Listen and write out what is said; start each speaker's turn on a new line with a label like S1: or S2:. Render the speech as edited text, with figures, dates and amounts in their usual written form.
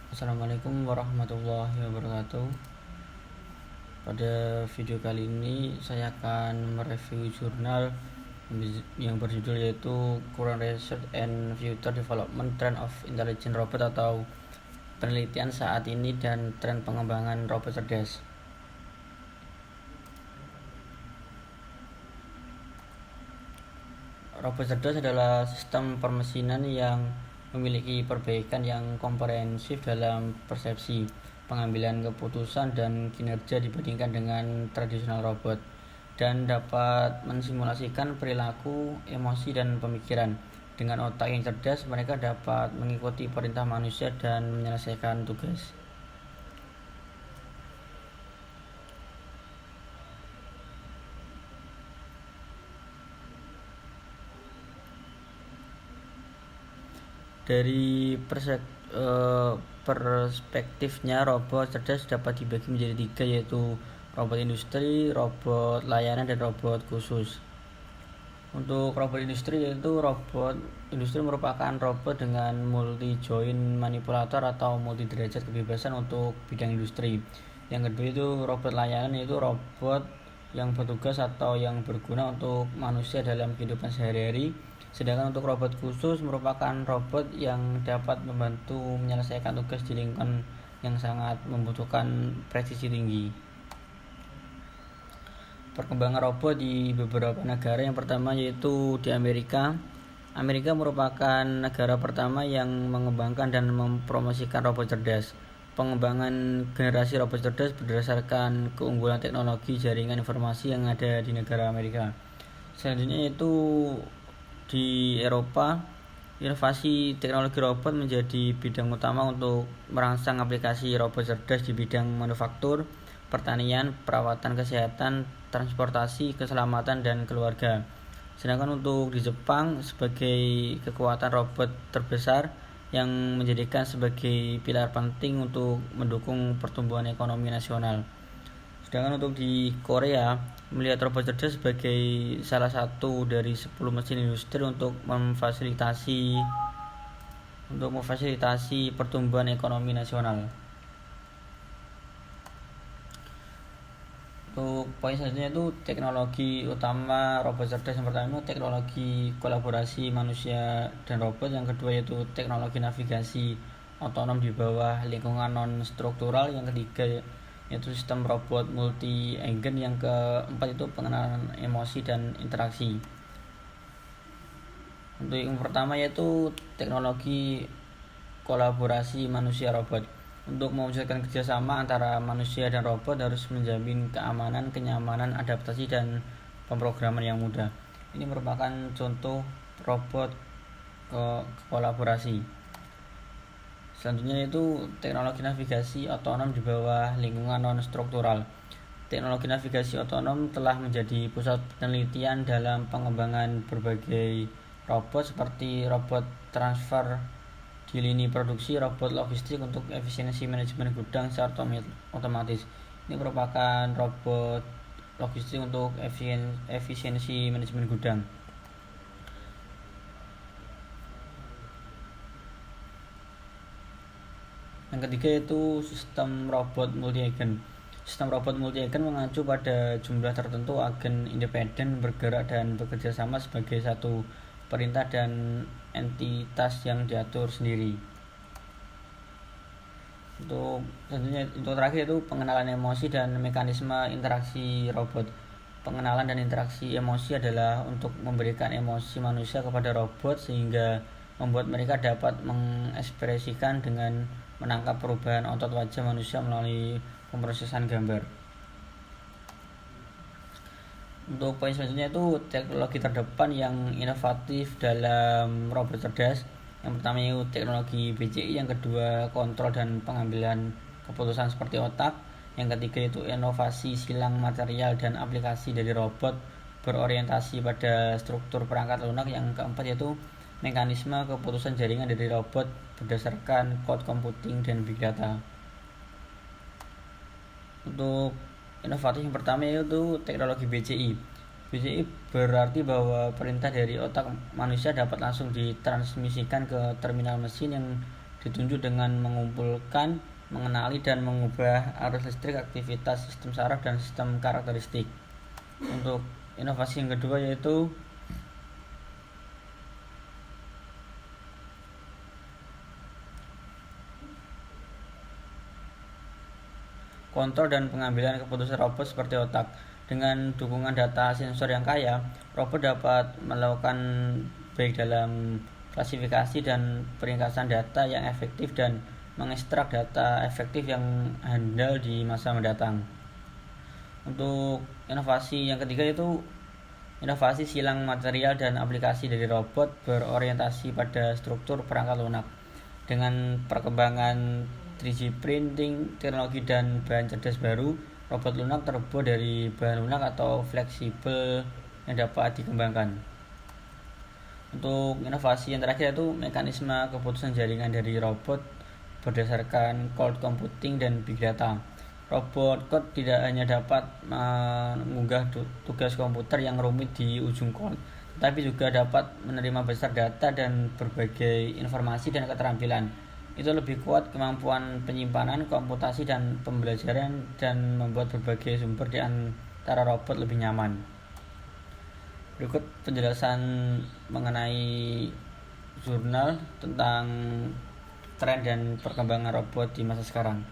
S1: Assalamualaikum warahmatullahi wabarakatuh. Pada video kali ini saya akan mereview jurnal yang berjudul yaitu Current Research and Future Development Trend of Intelligent Robot atau penelitian saat ini dan tren pengembangan robot cerdas. Robot cerdas adalah sistem permesinan yang memiliki perbaikan yang komprehensif dalam persepsi, pengambilan keputusan, dan kinerja dibandingkan dengan tradisional robot, dan dapat mensimulasikan perilaku, emosi, dan pemikiran. Dengan otak yang cerdas, mereka dapat mengikuti perintah manusia dan menyelesaikan tugas. Dari perspektifnya, robot cerdas dapat dibagi menjadi tiga, yaitu robot industri, robot layanan, dan robot khusus. Untuk robot industri, yaitu robot industri merupakan robot dengan multi joint manipulator atau multi derajat kebebasan untuk bidang industri. Yang kedua itu robot layanan, yaitu robot yang bertugas atau yang berguna untuk manusia dalam kehidupan sehari-hari. Sedangkan untuk robot khusus merupakan robot yang dapat membantu menyelesaikan tugas di lingkungan yang sangat membutuhkan presisi tinggi. Perkembangan robot di beberapa negara. Yang pertama yaitu di Amerika. Amerika merupakan negara pertama yang mengembangkan dan mempromosikan robot cerdas. Pengembangan generasi robot cerdas berdasarkan keunggulan teknologi jaringan informasi yang ada di negara Amerika. Selanjutnya yaitu di Eropa, inovasi teknologi robot menjadi bidang utama untuk merangsang aplikasi robot cerdas di bidang manufaktur, pertanian, perawatan kesehatan, transportasi, keselamatan, dan keluarga. Sedangkan untuk di Jepang, sebagai kekuatan robot terbesar yang menjadikan sebagai pilar penting untuk mendukung pertumbuhan ekonomi nasional. Sedangkan untuk di Korea, melihat robot cerdas sebagai salah satu dari 10 mesin industri untuk memfasilitasi pertumbuhan ekonomi nasional. Untuk poin selanjutnya itu teknologi utama robot cerdas. Yang pertama teknologi kolaborasi manusia dan robot. Yang kedua yaitu teknologi navigasi otonom di bawah lingkungan non struktural. Yang ketiga yaitu sistem robot multi agent. Yang keempat itu pengenalan emosi dan interaksi. Untuk yang pertama yaitu teknologi kolaborasi manusia robot. Untuk mewujudkan kerjasama antara manusia dan robot harus menjamin keamanan, kenyamanan, adaptasi, dan pemrograman yang mudah. Ini merupakan contoh robot kolaborasi. Selanjutnya itu teknologi navigasi otonom di bawah lingkungan non-struktural. Teknologi navigasi otonom telah menjadi pusat penelitian dalam pengembangan berbagai robot seperti robot transfer di lini produksi, robot logistik untuk efisiensi manajemen gudang secara otomatis. Ini merupakan robot logistik untuk efisiensi manajemen gudang. Yang ketiga yaitu sistem robot multi-agen. Sistem robot multi-agen mengacu pada jumlah tertentu agen independen bergerak dan bekerja sama sebagai satu perintah dan entitas yang diatur sendiri. Untuk terakhir itu pengenalan emosi dan mekanisme interaksi robot. Pengenalan dan interaksi emosi adalah untuk memberikan emosi manusia kepada robot sehingga membuat mereka dapat mengekspresikan dengan menangkap perubahan otot wajah manusia melalui pemrosesan gambar. Untuk poin selanjutnya itu teknologi terdepan yang inovatif dalam robot cerdas. Yang pertama itu teknologi BCI, yang kedua kontrol dan pengambilan keputusan seperti otak, yang ketiga itu inovasi silang material dan aplikasi dari robot berorientasi pada struktur perangkat lunak, yang keempat yaitu mekanisme keputusan jaringan dari robot berdasarkan cloud computing dan big data. Untuk inovatif yang pertama yaitu teknologi BCI. BCI berarti bahwa perintah dari otak manusia dapat langsung ditransmisikan ke terminal mesin yang ditunjuk dengan mengumpulkan, mengenali, dan mengubah arus listrik, aktivitas sistem saraf, dan sistem karakteristik. Untuk inovasi yang kedua yaitu kontrol dan pengambilan keputusan robot seperti otak. Dengan dukungan data sensor yang kaya, robot dapat melakukan baik dalam klasifikasi dan peringkasan data yang efektif dan mengekstrak data efektif yang handal di masa mendatang. Untuk inovasi yang ketiga itu inovasi silang material dan aplikasi dari robot berorientasi pada struktur perangkat lunak. Dengan perkembangan 3D printing, teknologi dan bahan cerdas baru, robot lunak terbuat dari bahan lunak atau fleksibel yang dapat dikembangkan. Untuk inovasi yang terakhir yaitu mekanisme keputusan jaringan dari robot berdasarkan cloud computing dan big data. Robot code tidak hanya dapat mengunggah tugas komputer yang rumit di ujung cloud, tetapi juga dapat menerima besar data dan berbagai informasi dan keterampilan. Itu lebih kuat kemampuan penyimpanan, komputasi, dan pembelajaran, dan membuat berbagai sumber di antara robot lebih nyaman. Berikut penjelasan mengenai jurnal tentang tren dan perkembangan robot di masa sekarang.